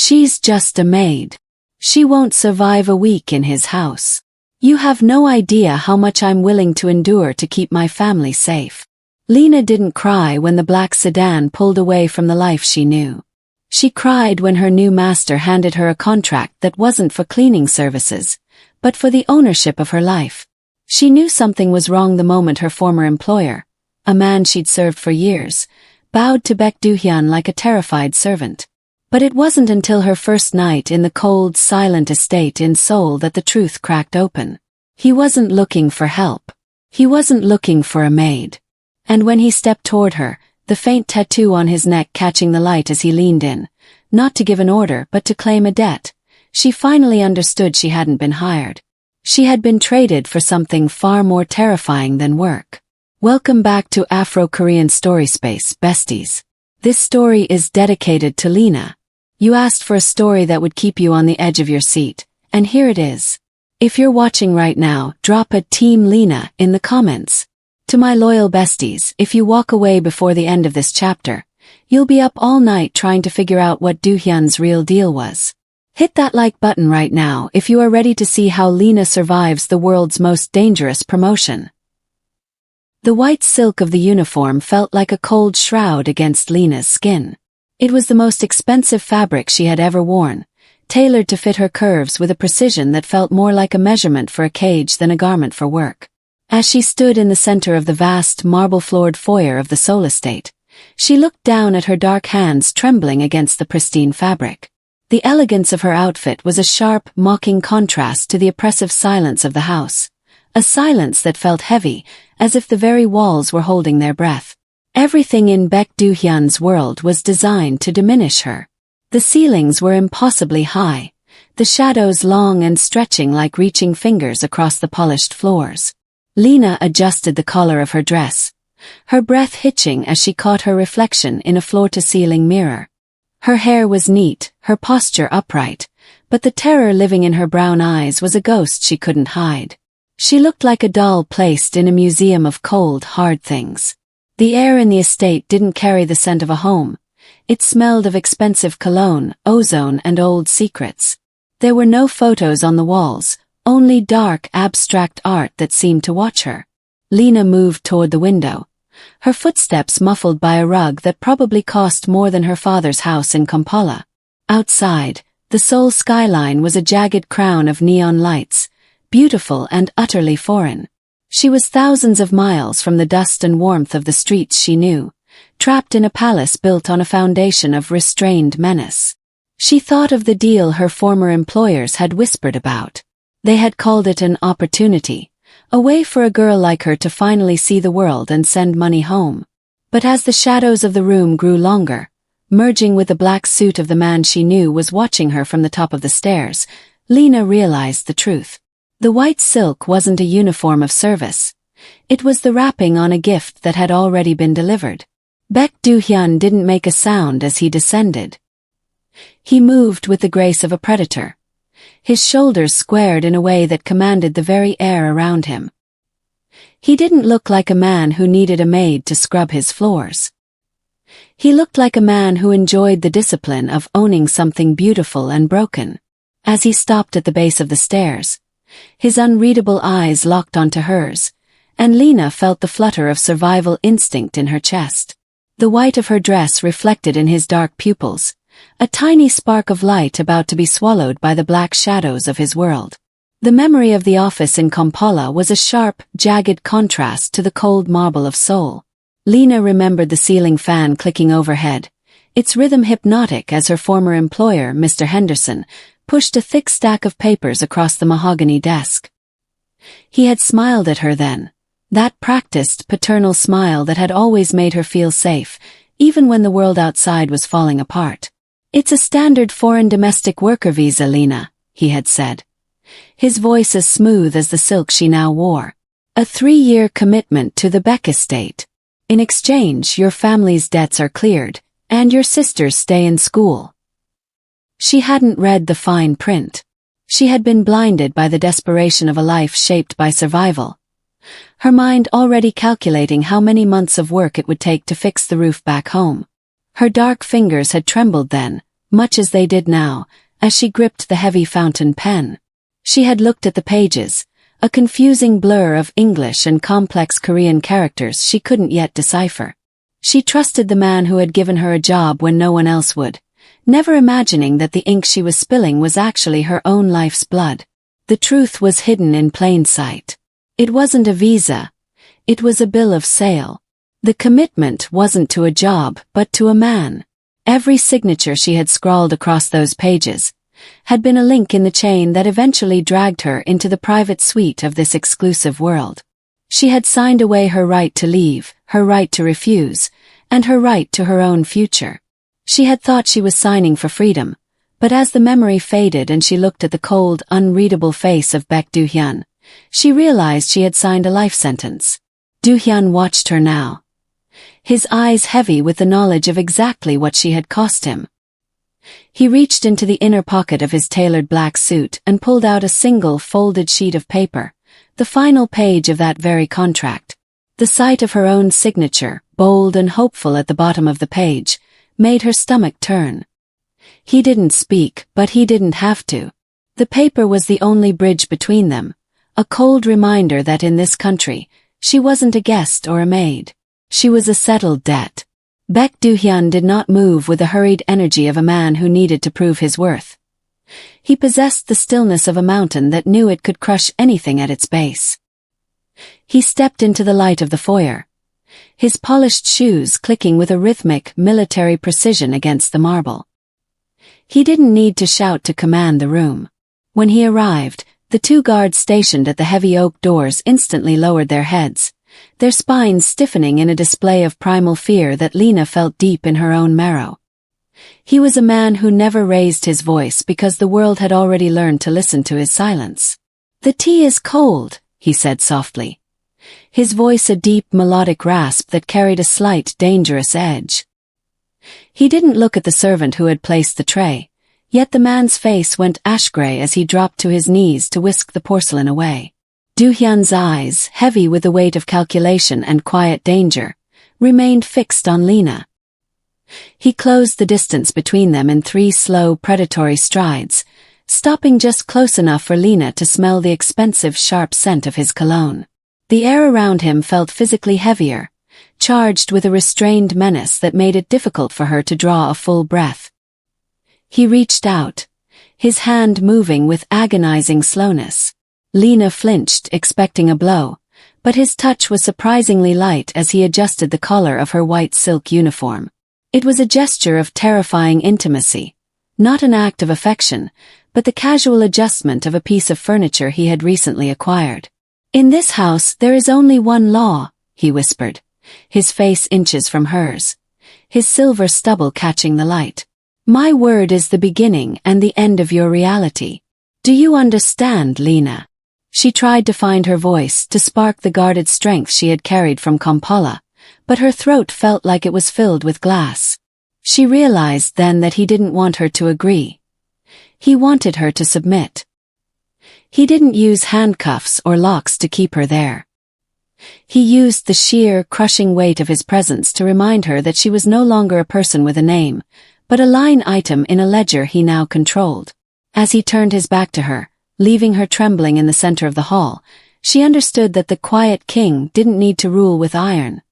She's just a maid. She won't survive a week in his house. You have no idea how much I'm willing to endure to keep my family safe. Lena didn't cry when the black sedan pulled away from the life she knew. She cried when her new master handed her a contract that wasn't for cleaning services, but for the ownership of her life. She knew something was wrong the moment her former employer, a man she'd served for years, bowed to Baek Do-hyun like a terrified servant. But it wasn't until her first night in the cold, silent estate in Seoul that the truth cracked open. He wasn't looking for help. He wasn't looking for a maid. And when he stepped toward her, the faint tattoo on his neck catching the light as he leaned in, not to give an order but to claim a debt, she finally understood she hadn't been hired. She had been traded for something far more terrifying than work. Welcome back to Afrokoreanstoryspace, besties. This story is dedicated to Lena. You asked for a story that would keep you on the edge of your seat, and here it is. If you're watching right now, drop a Team Lena in the comments. To my loyal besties, if you walk away before the end of this chapter, you'll be up all night trying to figure out what Do-hyun's real deal was. Hit that like button right now if you are ready to see how Lena survives the world's most dangerous promotion. The white silk of the uniform felt like a cold shroud against Lena's skin. It was the most expensive fabric she had ever worn, tailored to fit her curves with a precision that felt more like a measurement for a cage than a garment for work. As she stood in the center of the vast, marble-floored foyer of the Seoul estate, she looked down at her dark hands trembling against the pristine fabric. The elegance of her outfit was a sharp, mocking contrast to the oppressive silence of the house, a silence that felt heavy, as if the very walls were holding their breath. Everything in Baek Do-hyun's world was designed to diminish her. The ceilings were impossibly high, the shadows long and stretching like reaching fingers across the polished floors. Lena adjusted the collar of her dress, her breath hitching as she caught her reflection in a floor-to-ceiling mirror. Her hair was neat, her posture upright, but the terror living in her brown eyes was a ghost she couldn't hide. She looked like a doll placed in a museum of cold, hard things. The air in the estate didn't carry the scent of a home. It smelled of expensive cologne, ozone, and old secrets. There were no photos on the walls, only dark, abstract art that seemed to watch her. Lena moved toward the window, her footsteps muffled by a rug that probably cost more than her father's house in Kampala. Outside, the Seoul skyline was a jagged crown of neon lights, beautiful and utterly foreign. She was thousands of miles from the dust and warmth of the streets she knew, trapped in a palace built on a foundation of restrained menace. She thought of the deal her former employers had whispered about. They had called it an opportunity, a way for a girl like her to finally see the world and send money home. But as the shadows of the room grew longer, merging with the black suit of the man she knew was watching her from the top of the stairs, Lena realized the truth. The white silk wasn't a uniform of service. It was the wrapping on a gift that had already been delivered. Baek Do-hyun didn't make a sound as he descended. He moved with the grace of a predator, his shoulders squared in a way that commanded the very air around him. He didn't look like a man who needed a maid to scrub his floors. He looked like a man who enjoyed the discipline of owning something beautiful and broken. As he stopped at the base of the stairs, his unreadable eyes locked onto hers, and Lena felt the flutter of survival instinct in her chest. The white of her dress reflected in his dark pupils, a tiny spark of light about to be swallowed by the black shadows of his world. The memory of the office in Kampala was a sharp, jagged contrast to the cold marble of Seoul. Lena remembered the ceiling fan clicking overhead, its rhythm hypnotic as her former employer, Mr. Henderson, pushed a thick stack of papers across the mahogany desk. He had smiled at her then, that practiced, paternal smile that had always made her feel safe, even when the world outside was falling apart. "It's a standard foreign domestic worker visa, Lena," he had said, his voice as smooth as the silk she now wore. "A 3-year commitment to the Baek estate. In exchange, your family's debts are cleared, and your sisters stay in school." She hadn't read the fine print. She had been blinded by the desperation of a life shaped by survival, her mind already calculating how many months of work it would take to fix the roof back home. Her dark fingers had trembled then, much as they did now, as she gripped the heavy fountain pen. She had looked at the pages, a confusing blur of English and complex Korean characters she couldn't yet decipher. She trusted the man who had given her a job when no one else would, never imagining that the ink she was spilling was actually her own life's blood. The truth was hidden in plain sight. It wasn't a visa. It was a bill of sale. The commitment wasn't to a job, but to a man. Every signature she had scrawled across those pages had been a link in the chain that eventually dragged her into the private suite of this exclusive world. She had signed away her right to leave, her right to refuse, and her right to her own future. She had thought she was signing for freedom, but as the memory faded and she looked at the cold, unreadable face of Baek Do-hyun, she realized she had signed a life sentence. Do-hyun watched her now, his eyes heavy with the knowledge of exactly what she had cost him. He reached into the inner pocket of his tailored black suit and pulled out a single folded sheet of paper, the final page of that very contract. The sight of her own signature, bold and hopeful at the bottom of the page, made her stomach turn. He didn't speak, but he didn't have to. The paper was the only bridge between them, a cold reminder that in this country, she wasn't a guest or a maid. She was a settled debt. Baek Do-hyun did not move with the hurried energy of a man who needed to prove his worth. He possessed the stillness of a mountain that knew it could crush anything at its base. He stepped into the light of the foyer, his polished shoes clicking with a rhythmic, military precision against the marble. He didn't need to shout to command the room. When he arrived, the two guards stationed at the heavy oak doors instantly lowered their heads, their spines stiffening in a display of primal fear that Lena felt deep in her own marrow. He was a man who never raised his voice because the world had already learned to listen to his silence. "The tea is cold," he said softly, his voice a deep melodic rasp that carried a slight dangerous edge. He didn't look at the servant who had placed the tray, yet the man's face went ash-gray as he dropped to his knees to whisk the porcelain away. Do-hyun's eyes, heavy with the weight of calculation and quiet danger, remained fixed on Lena. He closed the distance between them in 3 slow, predatory strides, stopping just close enough for Lena to smell the expensive, sharp scent of his cologne. The air around him felt physically heavier, charged with a restrained menace that made it difficult for her to draw a full breath. He reached out, his hand moving with agonizing slowness. Lena flinched, expecting a blow, but his touch was surprisingly light as he adjusted the collar of her white silk uniform. It was a gesture of terrifying intimacy, not an act of affection, but the casual adjustment of a piece of furniture he had recently acquired. "In this house there is only one law," he whispered, his face inches from hers, his silver stubble catching the light. "My word is the beginning and the end of your reality. Do you understand, Lena?" She tried to find her voice, to spark the guarded strength she had carried from Kampala, but her throat felt like it was filled with glass. She realized then that he didn't want her to agree. He wanted her to submit. He didn't use handcuffs or locks to keep her there. He used the sheer, crushing weight of his presence to remind her that she was no longer a person with a name, but a line item in a ledger he now controlled. As he turned his back to her, leaving her trembling in the center of the hall, she understood that the quiet king didn't need to rule with iron.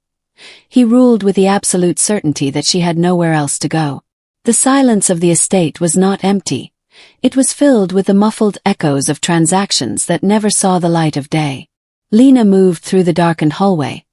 He ruled with the absolute certainty that she had nowhere else to go. The silence of the estate was not empty. It was filled with the muffled echoes of transactions that never saw the light of day. Lena moved through the darkened hallway,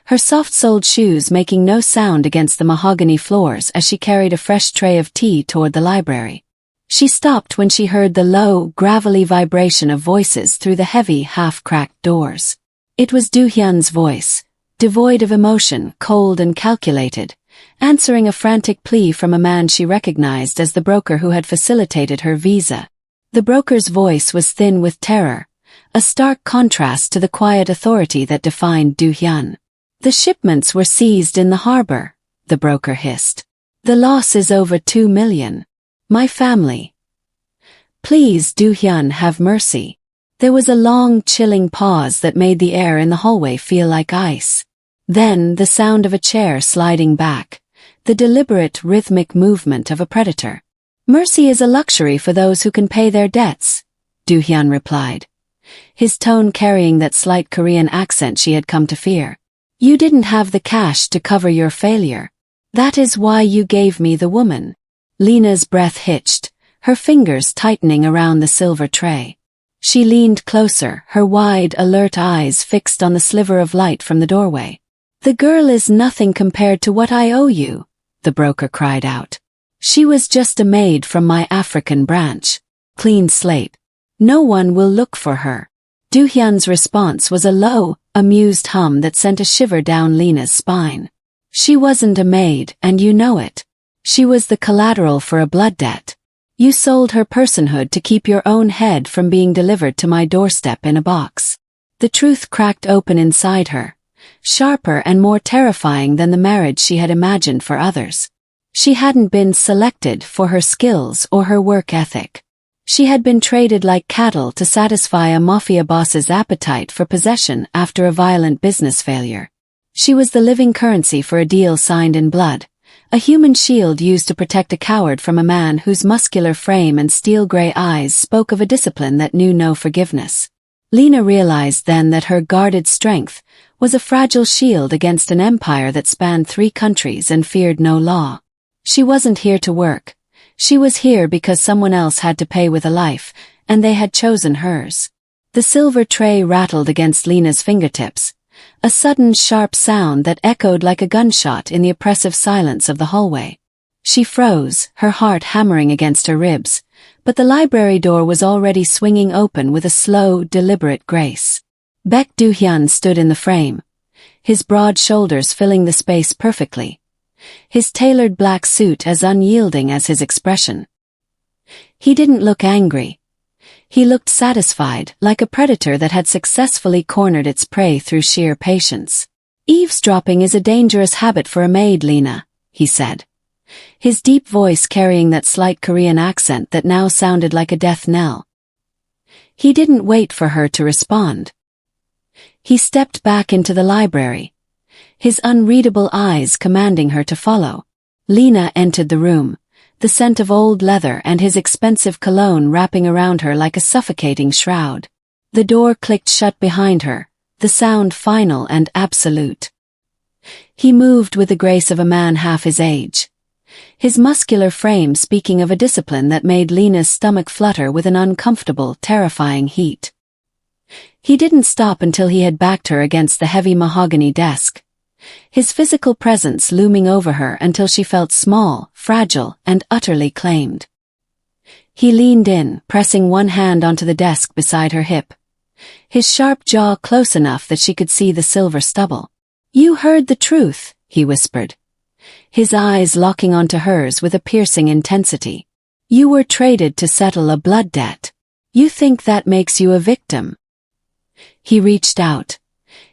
her soft-soled shoes making no sound against the mahogany floors as she carried a fresh tray of tea toward the library. She stopped when she heard the low, gravelly vibration of voices through the heavy, half-cracked doors. It was Do-hyun's voice, devoid of emotion, cold and calculated, answering a frantic plea from a man she recognized as the broker who had facilitated her visa. The broker's voice was thin with terror, a stark contrast to the quiet authority that defined Do-hyun. "The shipments were seized in the harbor," the broker hissed. "The loss is over 2 million. My family. Please, Do-hyun, have mercy." There was a long, chilling pause that made the air in the hallway feel like ice. Then the sound of a chair sliding back, the deliberate, rhythmic movement of a predator. Mercy is a luxury for those who can pay their debts, Do-hyun replied, his tone carrying that slight Korean accent she had come to fear. You didn't have the cash to cover your failure. That is why you gave me the woman. Lena's breath hitched, her fingers tightening around the silver tray. She leaned closer, her wide, alert eyes fixed on the sliver of light from the doorway. The girl is nothing compared to what I owe you, the broker cried out. She was just a maid from my African branch. Clean slate. No one will look for her. Do-hyun's response was a low, amused hum that sent a shiver down Lena's spine. She wasn't a maid, and you know it. She was the collateral for a blood debt. You sold her personhood to keep your own head from being delivered to my doorstep in a box. The truth cracked open inside her, sharper and more terrifying than the marriage she had imagined for others. She hadn't been selected for her skills or her work ethic. She had been traded like cattle to satisfy a mafia boss's appetite for possession after a violent business failure. She was the living currency for a deal signed in blood, a human shield used to protect a coward from a man whose muscular frame and steel-gray eyes spoke of a discipline that knew no forgiveness. Lena realized then that her guarded strength was a fragile shield against an empire that spanned 3 countries and feared no law. She wasn't here to work. She was here because someone else had to pay with a life, and they had chosen hers. The silver tray rattled against Lena's fingertips, a sudden sharp sound that echoed like a gunshot in the oppressive silence of the hallway. She froze, her heart hammering against her ribs, but the library door was already swinging open with a slow, deliberate grace. Baek Do-hyun stood in the frame, his broad shoulders filling the space perfectly, his tailored black suit as unyielding as his expression. He didn't look angry. He looked satisfied, like a predator that had successfully cornered its prey through sheer patience. Eavesdropping is a dangerous habit for a maid, Lena, he said, his deep voice carrying that slight Korean accent that now sounded like a death knell. He didn't wait for her to respond. He stepped back into the library, his unreadable eyes commanding her to follow. Lena entered the room, the scent of old leather and his expensive cologne wrapping around her like a suffocating shroud. The door clicked shut behind her, the sound final and absolute. He moved with the grace of a man half his age, his muscular frame speaking of a discipline that made Lena's stomach flutter with an uncomfortable, terrifying heat. He didn't stop until he had backed her against the heavy mahogany desk, his physical presence looming over her until she felt small, fragile, and utterly claimed. He leaned in, pressing one hand onto the desk beside her hip, his sharp jaw close enough that she could see the silver stubble. You heard the truth, he whispered, his eyes locking onto hers with a piercing intensity. You were traded to settle a blood debt. You think that makes you a victim? He reached out,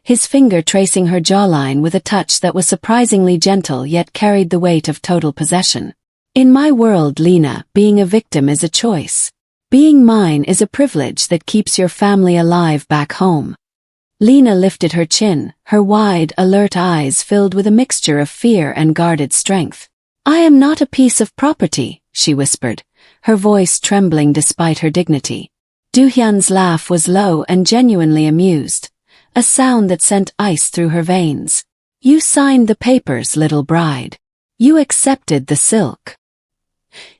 his finger tracing her jawline with a touch that was surprisingly gentle yet carried the weight of total possession. In my world, Lena, being a victim is a choice. Being mine is a privilege that keeps your family alive back home. Lena lifted her chin, her wide, alert eyes filled with a mixture of fear and guarded strength. I am not a piece of property, she whispered, her voice trembling despite her dignity. Do-hyun's laugh was low and genuinely amused, a sound that sent ice through her veins. You signed the papers, little bride. You accepted the silk.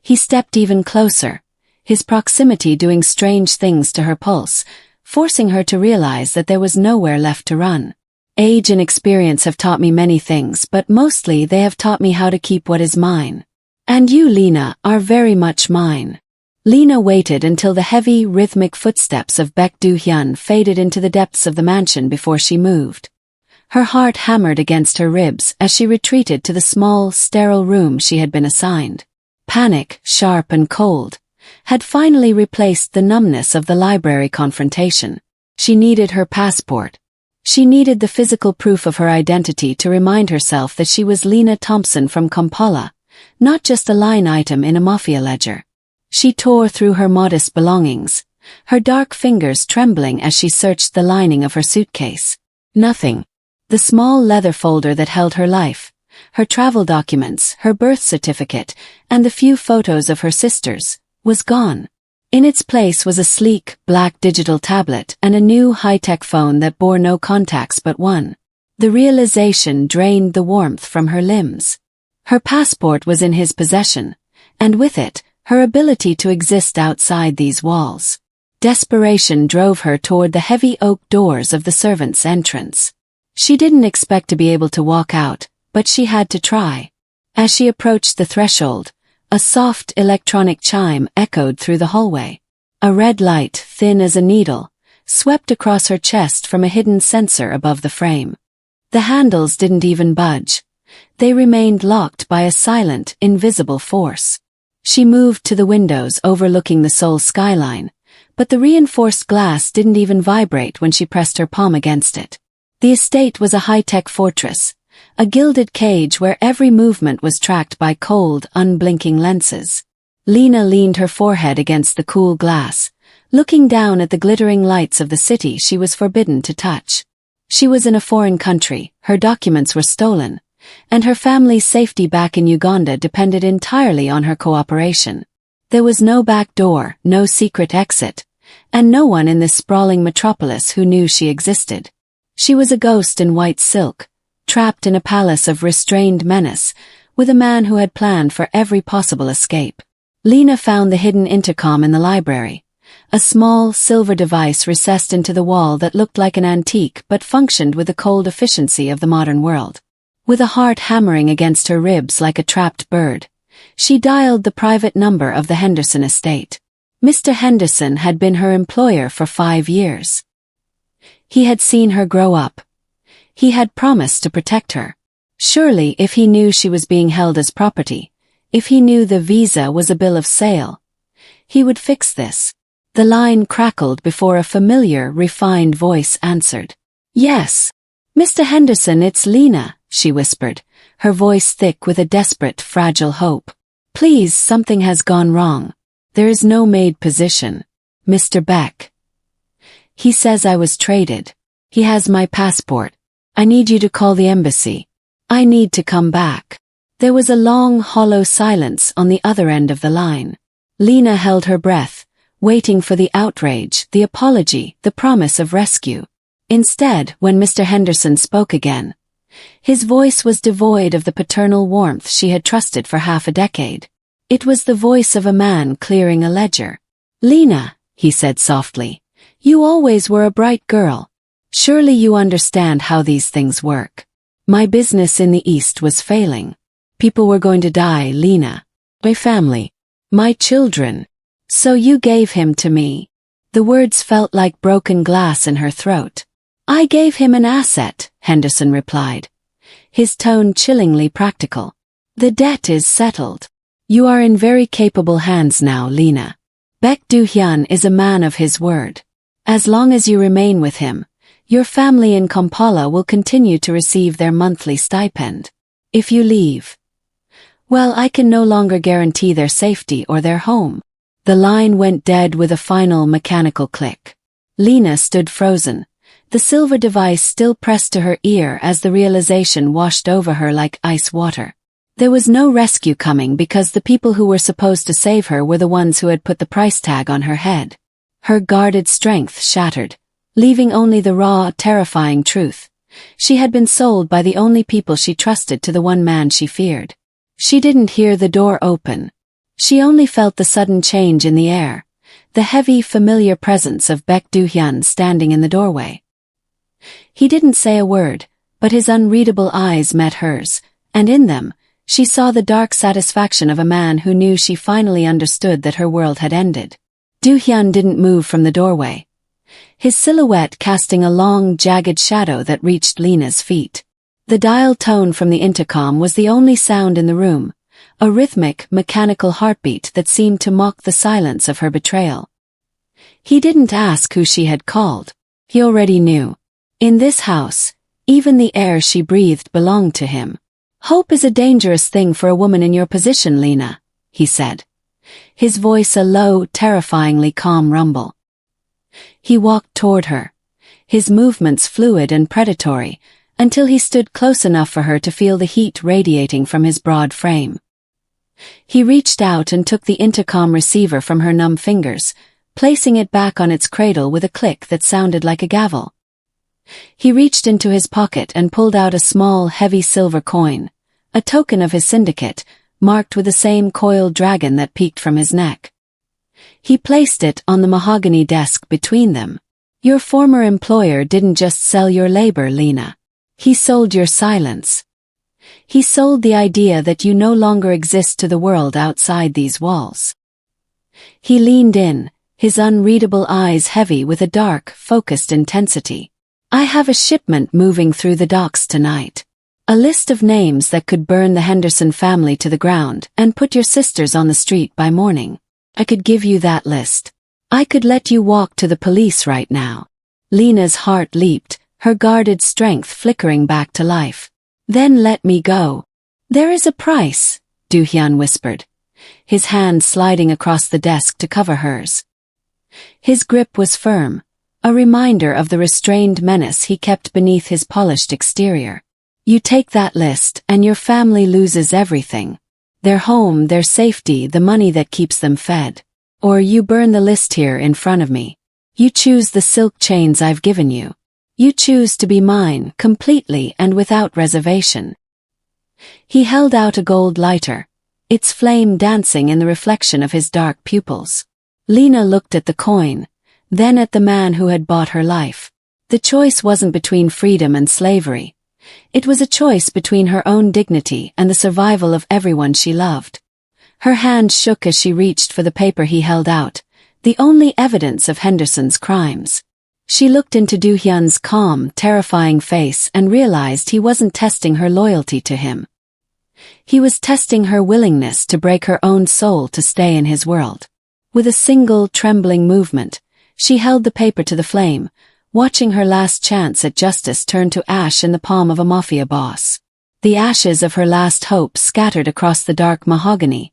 He stepped even closer, his proximity doing strange things to her pulse, forcing her to realize that there was nowhere left to run. Age and experience have taught me many things, but mostly they have taught me how to keep what is mine. And you, Lena, are very much mine. Lena waited until the heavy, rhythmic footsteps of Baek Do-hyun faded into the depths of the mansion before she moved. Her heart hammered against her ribs as she retreated to the small, sterile room she had been assigned. Panic, sharp and cold, had finally replaced the numbness of the library confrontation. She needed her passport. She needed the physical proof of her identity to remind herself that she was Lena Thompson from Kampala, not just a line item in a Mafia ledger. She tore through her modest belongings, her dark fingers trembling as she searched the lining of her suitcase. Nothing. The small leather folder that held her life, her travel documents, her birth certificate, and the few photos of her sisters, was gone. In its place was a sleek, black digital tablet and a new high-tech phone that bore no contacts but one. The realization drained the warmth from her limbs. Her passport was in his possession, and with it, her ability to exist outside these walls. Desperation drove her toward the heavy oak doors of the servants' entrance. She didn't expect to be able to walk out, but she had to try. As she approached the threshold, a soft electronic chime echoed through the hallway. A red light, thin as a needle, swept across her chest from a hidden sensor above the frame. The handles didn't even budge. They remained locked by a silent, invisible force. She moved to the windows overlooking the Seoul skyline, but the reinforced glass didn't even vibrate when she pressed her palm against it. The estate was a high-tech fortress, a gilded cage where every movement was tracked by cold, unblinking lenses. Lena leaned her forehead against the cool glass, looking down at the glittering lights of the city she was forbidden to touch. She was in a foreign country, her documents were stolen, and her family's safety back in Uganda depended entirely on her cooperation. There was no back door, no secret exit, and no one in this sprawling metropolis who knew she existed. She was a ghost in white silk, trapped in a palace of restrained menace, with a man who had planned for every possible escape. Lena found the hidden intercom in the library, a small, silver device recessed into the wall that looked like an antique but functioned with the cold efficiency of the modern world. With a heart hammering against her ribs like a trapped bird, she dialed the private number of the Henderson estate. Mr. Henderson had been her employer for 5 years. He had seen her grow up. He had promised to protect her. Surely, if he knew she was being held as property, if he knew the visa was a bill of sale, he would fix this. The line crackled before a familiar, refined voice answered. "Yes. Mr. Henderson, it's Lena," she whispered, her voice thick with a desperate, fragile hope. "Please, something has gone wrong. There is no maid position. Mr. Beck. He says I was traded. He has my passport. I need you to call the embassy. I need to come back." There was a long, hollow silence on the other end of the line. Lena held her breath, waiting for the outrage, the apology, the promise of rescue. Instead, when Mr. Henderson spoke again, his voice was devoid of the paternal warmth she had trusted for half a decade. It was the voice of a man clearing a ledger. "Lena," he said softly, "you always were a bright girl. Surely you understand how these things work. My business in the East was failing. People were going to die, Lena. My family. My children. So you gave him to me." The words felt like broken glass in her throat. "I gave him an asset," Henderson replied, his tone chillingly practical. "The debt is settled. You are in very capable hands now, Lena. Baek Do-hyun is a man of his word. As long as you remain with him, your family in Kampala will continue to receive their monthly stipend. If you leave, well, I can no longer guarantee their safety or their home." The line went dead with a final mechanical click. Lena stood frozen, the silver device still pressed to her ear as the realization washed over her like ice water. There was no rescue coming because the people who were supposed to save her were the ones who had put the price tag on her head. Her guarded strength shattered, leaving only the raw, terrifying truth. She had been sold by the only people she trusted to the one man she feared. She didn't hear the door open. She only felt the sudden change in the air, the heavy, familiar presence of Baek Do-hyun standing in the doorway. He didn't say a word, but his unreadable eyes met hers, and in them, she saw the dark satisfaction of a man who knew she finally understood that her world had ended. Do-hyun didn't move from the doorway, his silhouette casting a long, jagged shadow that reached Lena's feet. The dial tone from the intercom was the only sound in the room, a rhythmic, mechanical heartbeat that seemed to mock the silence of her betrayal. He didn't ask who she had called. He already knew. In this house, even the air she breathed belonged to him. "Hope is a dangerous thing for a woman in your position, Lena," he said, his voice a low, terrifyingly calm rumble. He walked toward her, his movements fluid and predatory, until he stood close enough for her to feel the heat radiating from his broad frame. He reached out and took the intercom receiver from her numb fingers, placing it back on its cradle with a click that sounded like a gavel. He reached into his pocket and pulled out a small, heavy silver coin, a token of his syndicate, marked with the same coiled dragon that peeked from his neck. He placed it on the mahogany desk between them. Your former employer didn't just sell your labor, Lena. He sold your silence. He sold the idea that you no longer exist to the world outside these walls. He leaned in, his unreadable eyes heavy with a dark, focused intensity. I have a shipment moving through the docks tonight. A list of names that could burn the Henderson family to the ground and put your sisters on the street by morning. I could give you that list. I could let you walk to the police right now. Lena's heart leaped, her guarded strength flickering back to life. Then let me go. There is a price, Do-hyun whispered, his hand sliding across the desk to cover hers. His grip was firm, a reminder of the restrained menace he kept beneath his polished exterior. You take that list and your family loses everything. Their home, their safety, the money that keeps them fed. Or you burn the list here in front of me. You choose the silk chains I've given you. You choose to be mine, completely and without reservation. He held out a gold lighter, its flame dancing in the reflection of his dark pupils. Lena looked at the coin, then at the man who had bought her life. The choice wasn't between freedom and slavery. It was a choice between her own dignity and the survival of everyone she loved. Her hand shook as she reached for the paper he held out, the only evidence of Henderson's crimes. She looked into Do-hyun's calm, terrifying face and realized he wasn't testing her loyalty to him. He was testing her willingness to break her own soul to stay in his world. With a single, trembling movement, she held the paper to the flame, watching her last chance at justice turn to ash in the palm of a Mafia boss. The ashes of her last hope scattered across the dark mahogany,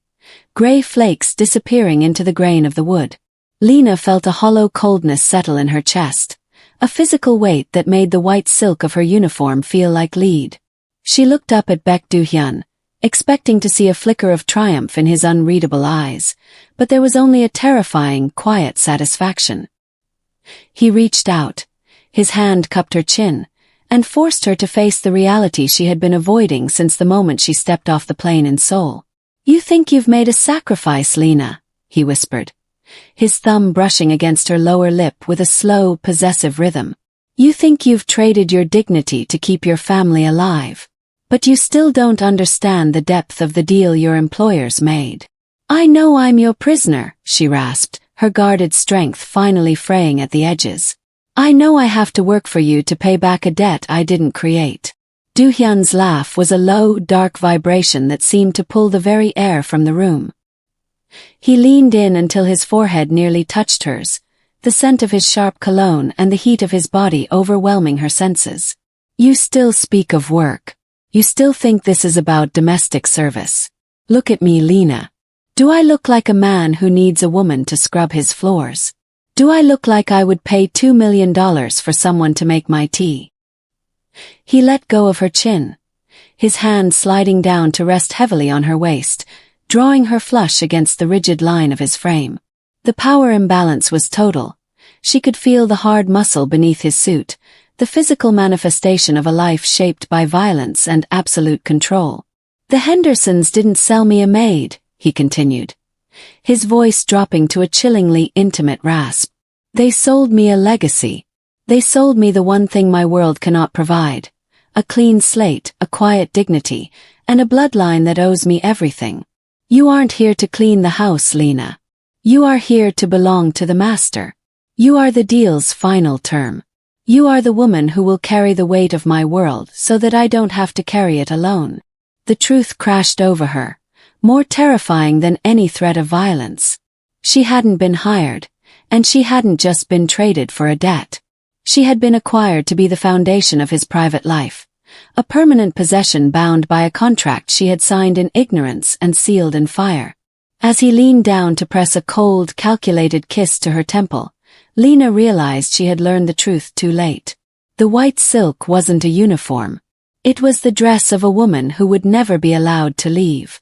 gray flakes disappearing into the grain of the wood. Lena felt a hollow coldness settle in her chest, a physical weight that made the white silk of her uniform feel like lead. She looked up at Baek Do-hyun, expecting to see a flicker of triumph in his unreadable eyes, but there was only a terrifying, quiet satisfaction. He reached out. His hand cupped her chin, and forced her to face the reality she had been avoiding since the moment she stepped off the plane in Seoul. You think you've made a sacrifice, Lena, he whispered, his thumb brushing against her lower lip with a slow, possessive rhythm. You think you've traded your dignity to keep your family alive. But you still don't understand the depth of the deal your employers made. I know I'm your prisoner, she rasped, her guarded strength finally fraying at the edges. I know I have to work for you to pay back a debt I didn't create. Do-hyun's laugh was a low, dark vibration that seemed to pull the very air from the room. He leaned in until his forehead nearly touched hers, the scent of his sharp cologne and the heat of his body overwhelming her senses. You still speak of work. You still think this is about domestic service. Look at me, Lena. Do I look like a man who needs a woman to scrub his floors? Do I look like I would pay $2 million for someone to make my tea? He let go of her chin, his hand sliding down to rest heavily on her waist, drawing her flush against the rigid line of his frame. The power imbalance was total. She could feel the hard muscle beneath his suit, the physical manifestation of a life shaped by violence and absolute control. The Hendersons didn't sell me a maid, he continued, his voice dropping to a chillingly intimate rasp. They sold me a legacy. They sold me the one thing my world cannot provide, a clean slate, a quiet dignity, and a bloodline that owes me everything. You aren't here to clean the house, Lena. You are here to belong to the master. You are the deal's final term. You are the woman who will carry the weight of my world so that I don't have to carry it alone. The truth crashed over her, more terrifying than any threat of violence. She hadn't been hired, and she hadn't just been traded for a debt. She had been acquired to be the foundation of his private life, a permanent possession bound by a contract she had signed in ignorance and sealed in fire. As he leaned down to press a cold, calculated kiss to her temple, Lena realized she had learned the truth too late. The white silk wasn't a uniform. It was the dress of a woman who would never be allowed to leave.